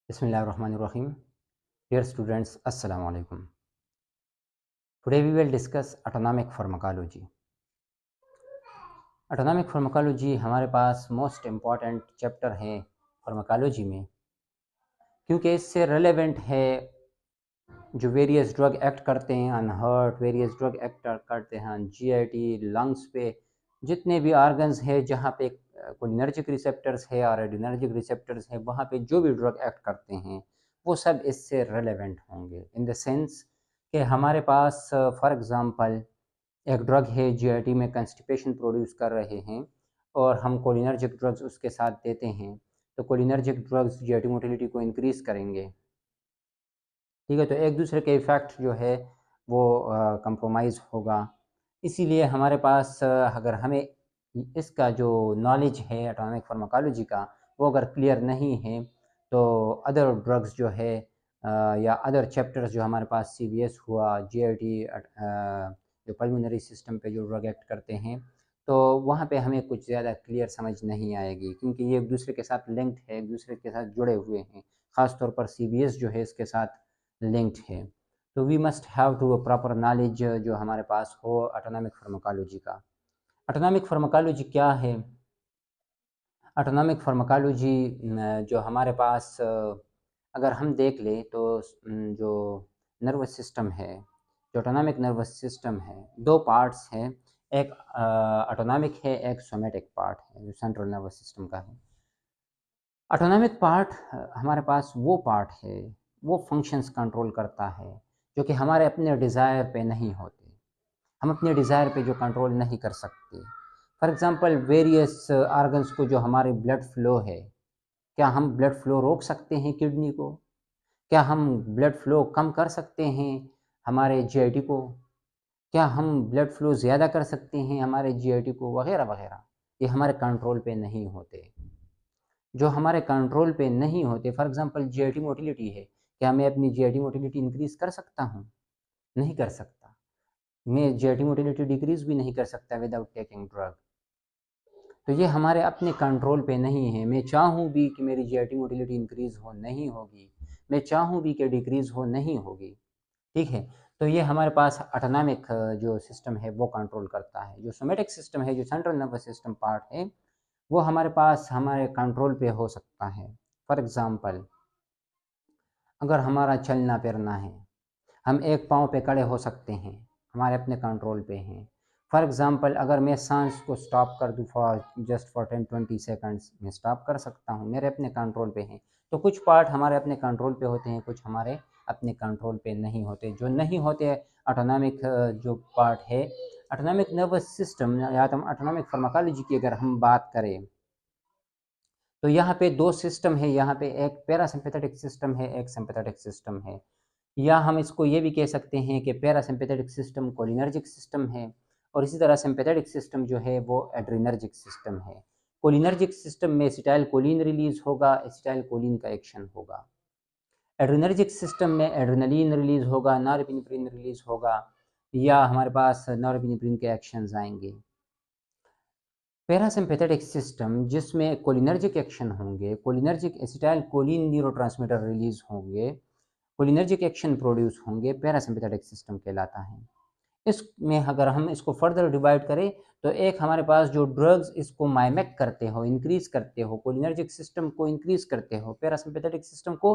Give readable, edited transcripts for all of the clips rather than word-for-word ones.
Bismillahirrahmanirrahim. Dear students, Assalamu alaikum. Today we will discuss autonomic pharmacology. Autonomic pharmacology हमारे पास most important chapter है pharmacology में, क्योंकि इससे relevant है जो वेरियस ड्रग एक्ट करते हैं on heart, various drug act करते हैं ऑन जीआईटी, लंग्स पे, जितने भी ऑर्गन्स है जहाँ पे कोलिनर्जिक रिसेप्टर्स है और एड्रेनर्जिक रिसेप्टर्स है, वहाँ पे जो भी ड्रग एक्ट करते हैं वो सब इससे रेलेवेंट होंगे। इन द सेंस कि हमारे पास फॉर एग्ज़ाम्पल एक ड्रग है जीआईटी में कंस्टिपेशन प्रोड्यूस कर रहे हैं और हम कोलिनर्जिक ड्रग्स उसके साथ देते हैं, तो कोलिनर्जिक ड्रग्स जीआईटी मोटिलिटी को इंक्रीज़ करेंगे। ठीक है, तो एक दूसरे के इफ़ेक्ट जो है वो कंप्रोमाइज़ होगा। इसीलिए हमारे पास अगर हमें इसका जो नॉलेज है एटॉमिक फार्माकोलॉजी का वो अगर क्लियर नहीं है, तो अदर ड्रग्स जो है या अदर चैप्टर्स जो हमारे पास सीवीएस हुआ, जीआईटी, जो पल्मोनरी सिस्टम पे जो ड्रग एक्ट करते हैं, तो वहाँ पे हमें कुछ ज़्यादा क्लियर समझ नहीं आएगी, क्योंकि ये एक दूसरे के साथ लिंक्ड है, एक दूसरे के साथ जुड़े हुए हैं। ख़ास तौर पर सीवीएस जो है इसके साथ लिंक्ड है। तो we must have to proper knowledge जो हमारे पास हो ऑटोनॉमिक फार्माकोलॉजी का। ऑटोनॉमिक फार्माकोलॉजी क्या है? ऑटोनॉमिक फार्माकोलॉजी जो हमारे पास अगर हम देख लें तो जो नर्वस सिस्टम है, जो ऑटोनॉमिक नर्वस सिस्टम है, दो पार्ट्स हैं। एक ऑटोनॉमिक है, एक सोमेटिक पार्ट है जो सेंट्रल नर्वस सिस्टम का है। ऑटोनॉमिक पार्ट हमारे पास वो पार्ट है, वो फंक्शंस कंट्रोल करता है जो कि हमारे अपने डिज़ायर पे नहीं होते। हम अपने डिज़ायर पे जो कंट्रोल नहीं कर सकते। फॉर एग्ज़ाम्पल वेरियस ऑर्गन्स को जो हमारे ब्लड फ्लो है, क्या हम ब्लड फ्लो रोक सकते हैं किडनी को? क्या हम ब्लड फ्लो कम कर सकते हैं हमारे जीआईटी को? क्या हम ब्लड फ्लो ज़्यादा कर सकते हैं हमारे जीआईटी को? वगैरह वगैरह। ये हमारे कंट्रोल पे नहीं होते। जो हमारे कंट्रोल पे नहीं होते, फॉर एग्जांपल जीआईटी मोटिलिटी है, क्या मैं अपनी जीआईटी मोटिलिटी इंक्रीज़ कर सकता हूँ? नहीं कर सकता। मैं जीआईटी मोटिलिटी डिक्रीज़ भी नहीं कर सकता विदाउट टेकिंग ड्रग। तो ये हमारे अपने कंट्रोल पे नहीं है। मैं चाहूँ भी कि मेरी जीआईटी मोटिलिटी इंक्रीज़ हो, नहीं होगी। मैं चाहूँ भी कि डिक्रीज़ हो, नहीं होगी। ठीक है, तो ये हमारे पास ऑटोनॉमिक जो सिस्टम है वो कंट्रोल करता है। जो सोमेटिक सिस्टम है, जो सेंट्रल नर्वस सिस्टम पार्ट है, वो हमारे पास हमारे कंट्रोल पे हो सकता है। फॉर एग्ज़ाम्पल अगर हमारा चलना फिरना है, हम एक पाँव पे खड़े हो सकते हैं, हमारे अपने कंट्रोल पे हैं। फॉर एग्ज़ाम्पल अगर मैं सांस को स्टॉप कर दूँ फॉर जस्ट फॉर 10-20 सेकंड्स, मैं स्टॉप कर सकता हूँ, मेरे अपने कंट्रोल पे हैं। तो कुछ पार्ट हमारे अपने कंट्रोल पे होते हैं, कुछ हमारे अपने कंट्रोल पे नहीं होते। जो नहीं होते ऑटोनॉमिक जो पार्ट है, ऑटोनॉमिक नर्वस सिस्टम या तो ऑटोनॉमिक फार्माकोलॉजी की अगर हम बात करें, तो यहाँ पे दो सिस्टम है। यहाँ पे एक पैरासिम्पैथेटिक सिस्टम है, एक सिम्पैथेटिक सिस्टम है। या हम इसको ये भी कह सकते हैं कि पैरासिम्पैथेटिक सिस्टम कोलिनर्जिक सिस्टम है और इसी तरह सिम्पैथेटिक सिस्टम जो है वो एड्रेनर्जिक सिस्टम है। कोलिनर्जिक सिस्टम में एसिटाइल कोलिन रिलीज होगा, एसिटाइल कोलिन का एक्शन होगा। एड्रेनर्जिक सिस्टम में एड्रेनलिन रिलीज होगा, नॉरएपिनेफ्रिन रिलीज होगा, या हमारे पास नॉरएपिनेफ्रिन के एक्शंस आएंगे। पैरासिम्पैथेटिक सिस्टम जिसमें कोलिनर्जिक एक्शन होंगे, cholinergic acetyl choline neurotransmitter release होंगे, कोलिनर्जिक एक्शन प्रोड्यूस होंगे, पैरासिम्पैथेटिक सिस्टम कहलाता है। इसमें अगर हम इसको फर्दर डिवाइड करें तो एक हमारे पास जो ड्रग्स इसको माइमेक करते हो, इंक्रीज करते हो, कोलिनर्जिक सिस्टम को इंक्रीज करते हो, पैरासिम्पैथेटिक सिस्टम को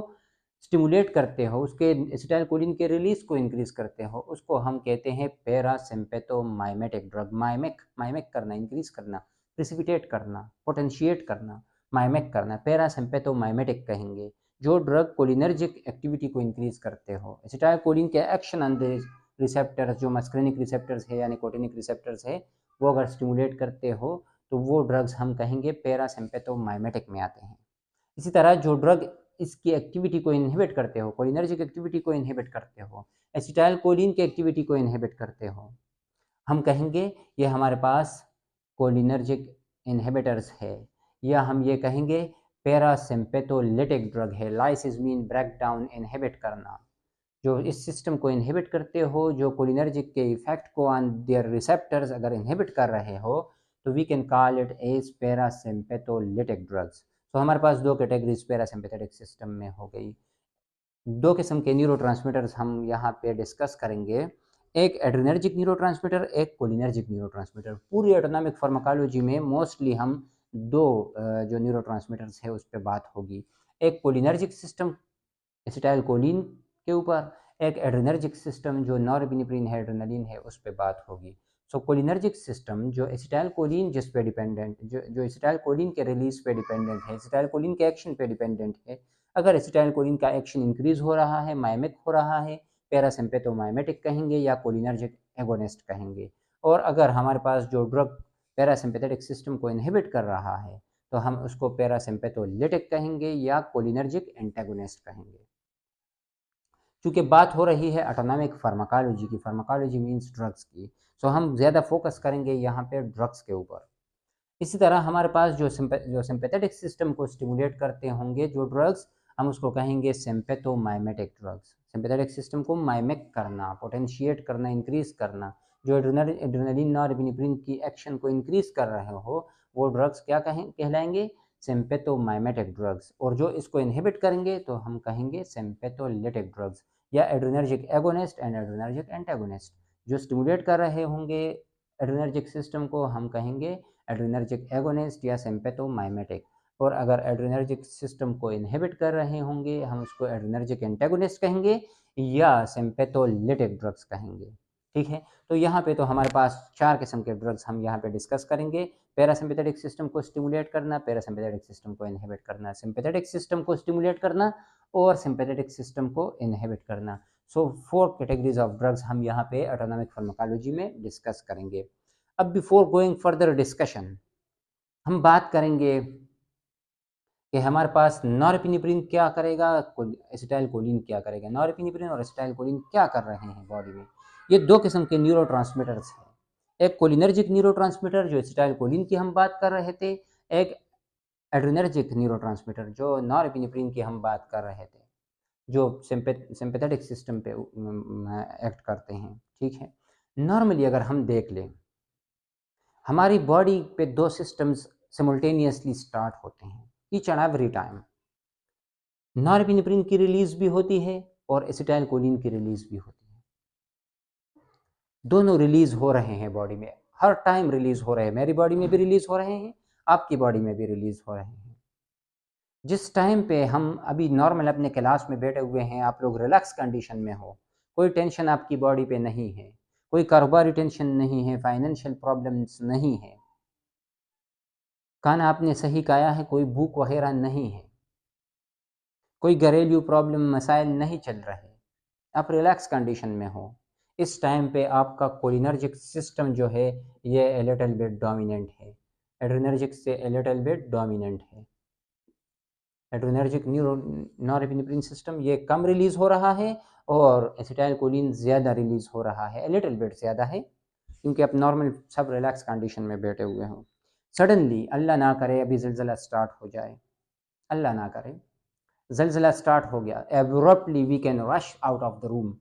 स्टिमुलेट करते हो, उसके एसिटाइलकोलिन के रिलीज को इंक्रीज करते हो, उसको हम कहते हैं पैरासिम्पैथोमाइमेटिक ड्रग। माइमेक, माइमेक करना, इंक्रीज करना, प्रिसिपिटेट करना, पोटेंशिएट करना, माइमेक करना, पैरासिम्पैथोमाइमेटिक कहेंगे। जो ड्रग कोलिनर्जिक एक्टिविटी को इंक्रीज करते हो, एसिटाइलकोलिन के एक्शन ऑन द रिसेप्टर्स, जो मस्क्रेनिक रिसेप्टर्स है यानी कोटिनिक रिसेप्टर्स है, वो अगर स्टिमुलेट करते हो तो वो ड्रग्स हम कहेंगे पैरासिम्पैथोमाइमेटिक में आते हैं। इसी तरह जो ड्रग इसकी एक्टिविटी को इनहिबिट करते हो, कोलिनर्जिक एक्टिविटी को इनहिबिट करते हो, एसिटाइल कोलिन की एक्टिविटी को इनहिबिट करते हो, हम कहेंगे ये हमारे पास कोलिनर्जिक इनहिबिटर्स है। या हम ये कहेंगे पैरासिम्पैथोलिटिक ड्रग है। Lysis mean break down, inhibit करना। जो इस सिस्टम को इनहिबिट करते हो, जो कोलिनर्जिक के इफेक्ट को ऑन देयर रिसेप्टर्स अगर इनहिबिट कर रहे हो, तो we can call it as parasympatholytic drugs. तो हमारे पास दो कैटेगरीज पैरासिम्पैथेटिक सिस्टम में हो गई। दो किस्म के न्यूरोट्रांसमीटर्स हम यहाँ पे डिस्कस करेंगे, एक एड्रेनर्जिक न्यूरोट्रांसमीटर, एक कोलिनर्जिक न्यूरोट्रांसमीटर। पूरी ऑटोनॉमिक फार्माकोलॉजी में मोस्टली हम दो जो न्यूरोट्रांसमीटर्स है उस पर बात होगी। एक कोलिनर्जिक सिस्टम एसिटाइलकोलिन के ऊपर, एक एड्रेनर्जिक सिस्टम जो नॉरएपिनेफ्रिन है, एड्रेनलिन है, उस पर बात होगी। सो कोलिनर्जिक सिस्टम जो एसिटाइलकोलिन जिस पे डिपेंडेंट, जो एसिटाइलकोलिन के रिलीज पे डिपेंडेंट है, एसिटाइलकोलिन के एक्शन पे डिपेंडेंट है। अगर एसिटाइलकोलिन का एक्शन इंक्रीज हो रहा है, माइमिक हो रहा है, पैरासिम्पेथोमाइमेटिक कहेंगे या कोलिनर्जिक एगोनिस्ट कहेंगे। और अगर हमारे पास जो ड्रग पैरासिम्पेथेटिक सिस्टम को इनहिबिट कर रहा है तो हम उसको पैरासिम्पेथोलिटिक कहेंगे या कोलिनर्जिक एंटागोनिस्ट कहेंगे। चूँकि बात हो रही है ऑटोनॉमिक फार्माकोलॉजी की, फार्माकोलॉजी मीन्स ड्रग्स की, सो हम ज़्यादा फोकस करेंगे यहाँ पे ड्रग्स के ऊपर। इसी तरह हमारे पास जो सिंपैथेटिक सिस्टम को स्टिमुलेट करते होंगे जो ड्रग्स, हम उसको कहेंगे सिंपैथोमाइमेटिक ड्रग्स। सिंपैथेटिक सिस्टम को माइमेक करना, पोटेंशिएट करना, इंक्रीज करना, जो एड्रेनलिन नॉरएपिनेफ्रिन की एक्शन को इंक्रीज कर रहे हो, वो ड्रग्स क्या कहलाएंगे? Sympathomimetic drugs. और जो इसको इनहिबिट करेंगे तो हम कहेंगे सिंपैथोलिटिक ड्रग्स या adrenergic agonist and adrenergic antagonist. जो स्टिमुलेट कर रहे होंगे एड्रेनर्जिक सिस्टम को हम कहेंगे एड्रेनर्जिक एगोनिस्ट या सिंपैथोमाइमेटिक, और अगर एड्रेनर्जिक सिस्टम को इनहिबिट कर रहे होंगे हम उसको एड्रेनर्जिक एंटागोनिस्ट कहेंगे या सिंपैथोलिटिक ड्रग्स कहेंगे। ठीक है, तो यहाँ पे तो हमारे पास चार किस्म के ड्रग्स हम यहाँ पे डिस्कस करेंगे। पैरासिम्पैथेटिक सिस्टम को स्टिमुलेट करना, पैरासिम्पैथेटिक सिस्टम को इनहिबिट करना, सिंपैथेटिक सिस्टम को स्टिमुलेट करना और सिंपैथेटिक सिस्टम को इनहिबिट करना। सो 4 कैटेगरीज ऑफ ड्रग्स हम यहाँ पे ऑटोनॉमिक फार्माकोलॉजी में डिस्कस करेंगे। अब बिफोर गोइंग फर्दर डिस्कशन हम बात करेंगे कि हमारे पास नॉरएपिनेफ्रिन क्या करेगा, एसिटाइलकोलिन क्या करेगा। नॉरएपिनेफ्रिन और एसिटाइलकोलिन क्या कर रहे हैं बॉडी में? ये दो किस्म के न्यूरोट्रांसमीटर्स हैं। एक कोलिनर्जिक न्यूरोट्रांसमीटर जो एसिटाइलकोलिन की हम बात कर रहे थे, एक एड्रेनर्जिक न्यूरोट्रांसमीटर जो नॉरएपिनेफ्रिन की हम बात कर रहे थे, जो सिंपैथेटिक सिस्टम पे एक्ट करते हैं। ठीक है, नॉर्मली अगर हम देख लें हमारी बॉडी पे दो सिस्टम्स सिमुल्टेनियसली स्टार्ट होते हैं each and every time. Norepinephrine की रिलीज भी होती है और एसिटाइलकोलिन की रिलीज भी होती है। दोनों रिलीज हो रहे हैं बॉडी में, हर टाइम रिलीज हो रहे हैं। मेरी बॉडी में भी रिलीज हो रहे हैं, आपकी बॉडी में भी रिलीज हो रहे हैं। जिस टाइम पे हम अभी नॉर्मल अपने क्लास में बैठे हुए हैं, आप लोग रिलैक्स कंडीशन में हो, कोई टेंशन आपकी बॉडी पे नहीं है, कोई कारोबारी टेंशन नहीं है, फाइनेंशियल प्रॉब्लम्स नहीं है, खाना आपने सही खाया है, कोई भूख वगैरह नहीं है, कोई घरेलू प्रॉब्लम मसाइल नहीं चल रहे, आप रिलैक्स कंडीशन में हो। इस टाइम पे आपका कोलिनर्जिक सिस्टम जो है ये ए लिटिल बिट डोमिनेंट है, एड्रेनर्जिक से ए लिटिल बिट डोमिनेंट है। एड्रेनर्जिक नॉरएपिनेफ्रिन सिस्टम ये कम रिलीज हो रहा है और एसिटाइलकोलिन ज़्यादा रिलीज हो रहा है, ए लिटिल बिट ज़्यादा है, क्योंकि आप नॉर्मल सब रिलैक्स कंडीशन में बैठे हुए हो। सडनली अल्लाह ना करे अभी ज़िलज़िला स्टार्ट हो जाए, अल्लाह ना करे ज़िलज़िला स्टार्ट हो गया, abruptly we can rush out of the room.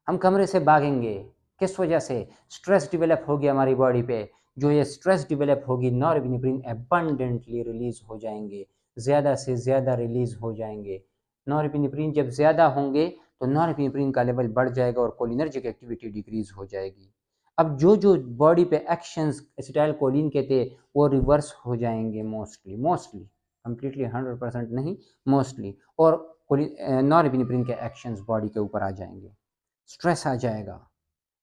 हम कमरे से भागेंगे, किस वजह से? स्ट्रेस डेवलप हो गया हमारी बॉडी पे। जो ये स्ट्रेस डेवलप होगी नॉरएपिनेफ्रिन एबंडेंटली रिलीज हो जाएंगे, ज़्यादा से ज़्यादा रिलीज हो जाएंगे। नॉरएपिनेफ्रिन जब ज़्यादा होंगे तो नॉरएपिनेफ्रिन का लेवल बढ़ जाएगा और कोलिनर्जिक एक्टिविटी डिक्रीज हो जाएगी। अब जो जो बॉडी पे एक्शंस एसिटाइलकोलिन के थे वो रिवर्स हो जाएंगे मोस्टली कंप्लीटली 100% नहीं, मोस्टली, और नॉरएपिनेफ्रिन के एक्शंस बॉडी के ऊपर आ जाएंगे। स्ट्रेस आ जाएगा,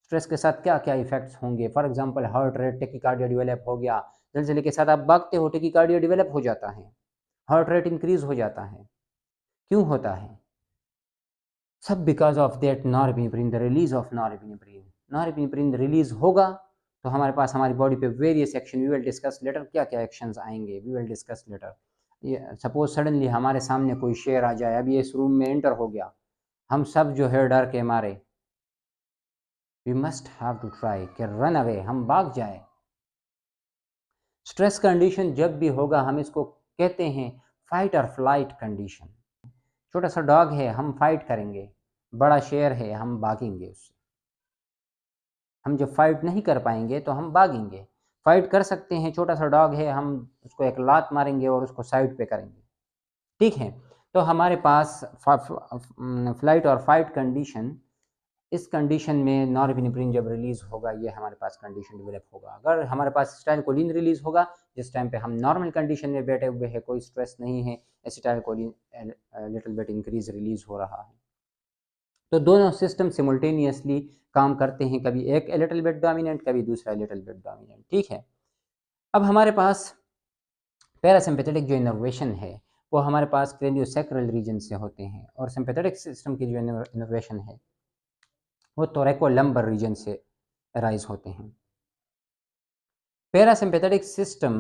स्ट्रेस के साथ क्या क्या इफेक्ट्स होंगे? For example heart rate, tachycardia develop हो गया, जल्दी के साथ आप भागते हो, टेकिकार्डिया डेवलप हो जाता है, हार्ट रेट इंक्रीज हो जाता है। क्यों होता है? सब because of that norepinephrine, the release of norepinephrine. Norepinephrine release होगा तो हमारे पास हमारी बॉडी पे various action, we will discuss later, क्या क्या एक्शंस आएंगे वी विल डिस्कस लेटर। ये सपोज सडनली हमारे सामने कोई शेर आ जाए, अभी इस रूम में एंटर हो गया, हम सब जो है डर के मारे we must have to try कि रन अवे, हम भाग जाए। स्ट्रेस कंडीशन जब भी होगा हम इसको कहते हैं फाइट और फ्लाइट कंडीशन। छोटा सा डॉग है हम फाइट करेंगे, बड़ा शेर है हम भागेंगे उससे। हम जब फाइट नहीं कर पाएंगे तो हम भागेंगे। फाइट कर सकते हैं, छोटा सा डॉग है, हम उसको एक लात मारेंगे और उसको साइड पे करेंगे, ठीक है। तो हमारे पास फ्लाइट और फाइट कंडीशन, इस कंडीशन में नॉरएपिनेफ्रिन जब रिलीज होगा, ये हमारे पास कंडीशन डेवलप होगा। अगर हमारे पास एसिटाइलकोलिन रिलीज होगा, जिस टाइम पे हम नॉर्मल कंडीशन में बैठे हुए हैं, कोई स्ट्रेस नहीं है, acetylcholine little bit increase release हो रहा है, तो दोनों सिस्टम सिमुल्टेनियसली काम करते हैं, कभी एक लिटिल बिट डोमिनेंट, कभी दूसरा लिटिल बिट डोमिनेंट, ठीक है। अब हमारे पास पैरासिम्पैथेटिक जो इनर्वेशन है वो हमारे पास क्रेनियोसैक्रल रीजन से होते हैं, और सिंपैथेटिक सिस्टम की जो इनर्वेशन है वो थोरैकोलम्बर रीजन से अराइज होते हैं। पैरासिम्पैथेटिक सिस्टम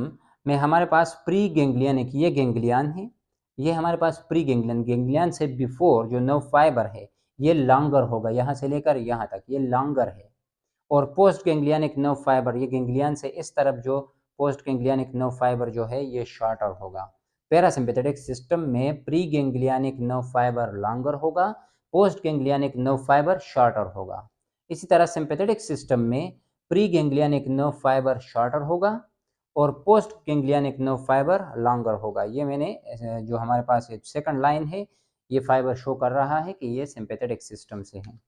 में हमारे पास प्री गैंग्लियन, एक ये गैंग्लियन है, ये हमारे पास प्री गैंग्लियन, गैंग्लियन से बिफोर जो नर्व फाइबर है ये लॉन्गर होगा, यहाँ से लेकर यहाँ तक ये लॉन्गर है, और पोस्ट गैंग्लियनिक नर्व फाइबर, ये गैंग्लियन से इस तरफ जो पोस्ट गैंग्लियनिक नर्व फाइबर जो है ये शॉर्टर होगा। पैरासिम्पैथेटिक सिस्टम में pre ganglionic nerve fibre longer होगा, post ganglionic nerve fibre shorter होगा। इसी तरह सिंपैथेटिक सिस्टम में pre ganglionic nerve fibre shorter होगा और post ganglionic nerve fibre longer होगा। ये मैंने जो हमारे पास सेकंड लाइन है ये फाइबर शो कर रहा है कि ये सिंपैथेटिक सिस्टम से है।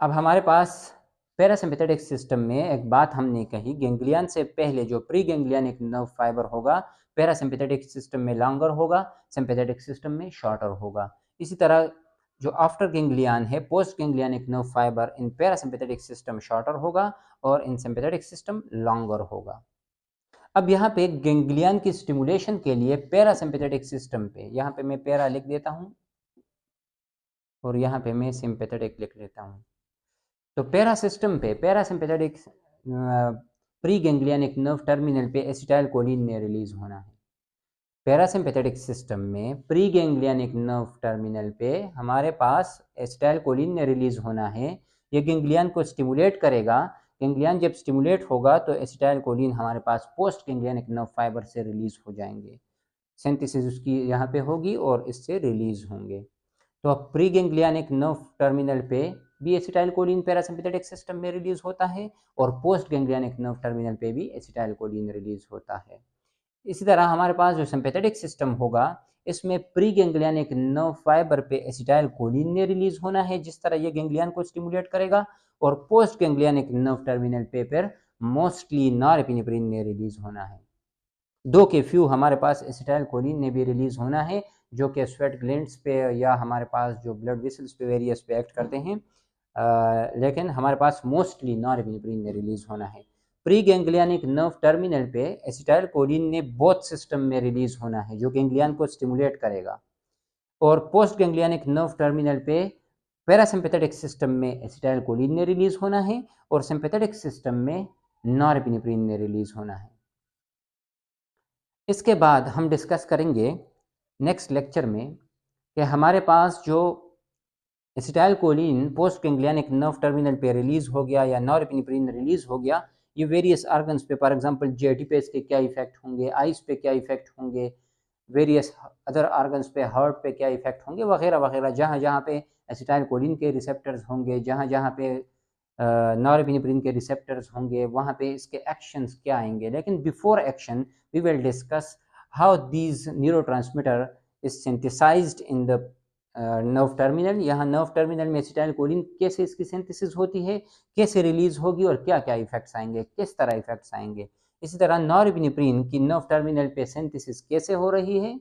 अब हमारे पास पैरासिम्पैथेटिक सिस्टम में एक बात हमने कही, गैंग्लियन से पहले जो प्री गैंग्लियनिक नर्व फाइबर होगा पैरासिम्पैथेटिक सिस्टम में लॉन्गर होगा, सिंपैथेटिक सिस्टम में शॉर्टर होगा। इसी तरह जो आफ्टर गैंग्लियन है post ganglionic nerve fibre in parasympathetic system shorter होगा और इन सिंपैथेटिक सिस्टम लॉन्गर होगा। अब यहाँ पे गैंग्लियन की स्टिमुलेशन के लिए पैरासिम्पैथेटिक सिस्टम पे, यहाँ पे मैं पैरा लिख देता हूँ और यहाँ पे मैं सिंपैथेटिक लिख देता हूँ। तो पैरा सिस्टम पे parasympathetic pre ganglionic nerve terminal पे एसिटाइलकोलिन ने रिलीज होना है। पैरासिम्पैथेटिक सिस्टम में प्री गैंग्लियनिक नर्व टर्मिनल पे हमारे पास एसिटाइलकोलिन ने रिलीज होना है, ये गैंग्लियन को स्टिमुलेट करेगा। गैंग्लियन जब स्टिमुलेट होगा तो एसिटाइलकोलिन हमारे पास पोस्ट गैंग्लियनिक नर्व फाइबर से रिलीज हो जाएंगे, सिंथेसिस उसकी यहाँ पे होगी और इससे रिलीज होंगे। तो अब प्री गैंग्लियनिक नर्व टर्मिनल पे भी एसिटाइलकोलिन पैरासिम्पैथेटिक सिस्टम में रिलीज होता है और पोस्ट गैंग्लियनिक नर्व टर्मिनल पे भी एसिटाइलकोलिन रिलीज होता है। इसी तरह हमारे पास जो सिंपैथेटिक सिस्टम होगा इसमें प्री गैंग्लियनिक नर्व फाइबर पे एसिटाइलकोलिन ने रिलीज होना है, जिस तरह ये गैंग्लियन को स्टिमुलेट करेगा, और पोस्ट गैंग्लियनिक नर्व टर्मिनल पे फिर मोस्टली नॉरएपिनेफ्रिन ने रिलीज होना है। दो के फ्यू हमारे पास एसिटाइलकोलिन ने भी रिलीज होना है, जो कि स्वेट ग्लैंड्स पे या हमारे पास जो ब्लड वेसल्स पे वेरियस पे एक्ट करते हैं, लेकिन हमारे पास मोस्टली नॉरएपिनेफ्रिन ने रिलीज होना है। प्री गैंग्लियनिक नर्व टर्मिनल पे एसिटाइलकोलिन ने बोथ सिस्टम में रिलीज होना है, जो गैंग्लियन को स्टिमुलेट करेगा, और पोस्ट गैंग्लियनिक नर्व टर्मिनल पे पैरासिम्पैथेटिक सिस्टम में एसिटाइलकोलिन ने रिलीज होना है और सिंपैथेटिक सिस्टम में नॉरएपिनेफ्रिन ने रिलीज होना है। इसके बाद हम डिस्कस करेंगे नेक्स्ट लेक्चर में कि हमारे पास जो acetylcholine post ganglionic nerve terminal पे रिलीज हो गया या नॉरएपिनेफ्रिन रिलीज हो गया, ये वेरियस ऑर्गन्स पे, फॉर एग्जांपल जेटी पे इसके क्या इफेक्ट होंगे, आइस पे क्या इफेक्ट होंगे, वेरियस अदर ऑर्गन्स पे, हार्ट पे क्या इफेक्ट होंगे, वगैरह वगैरह। जहाँ जहाँ पे एसिटाइलकोलिन के रिसेप्टर्स होंगे, जहाँ जहाँ पे नॉरएपिनेफ्रिन के रिसेप्टर्स होंगे, वहाँ पे इसके एक्शंस क्या आएंगे। लेकिन before action we will discuss how these neurotransmitter is synthesised in the nerve terminal. यहाँ नर्व टर्मिनल में एसिटाइलकोलिन कैसे इसकी सिंथेसिस होती है, कैसे रिलीज होगी और क्या क्या इफेक्ट्स आएंगे, किस तरह इफेक्ट्स आएंगे। इसी तरह नॉरएपिनेफ्रिन की नर्व टर्मिनल पे सिंथेसिस कैसे हो रही है,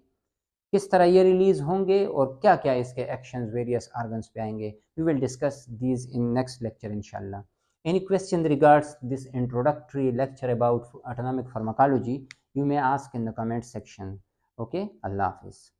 किस तरह ये रिलीज होंगे और क्या क्या इसके एक्शंस वेरियस ऑर्गन्स पे आएंगे। We will discuss these in next lecture इंशाल्लाह। Any question regards this introductory lecture about autonomic pharmacology, you may ask in the comment section. Okay, Allah Hafiz.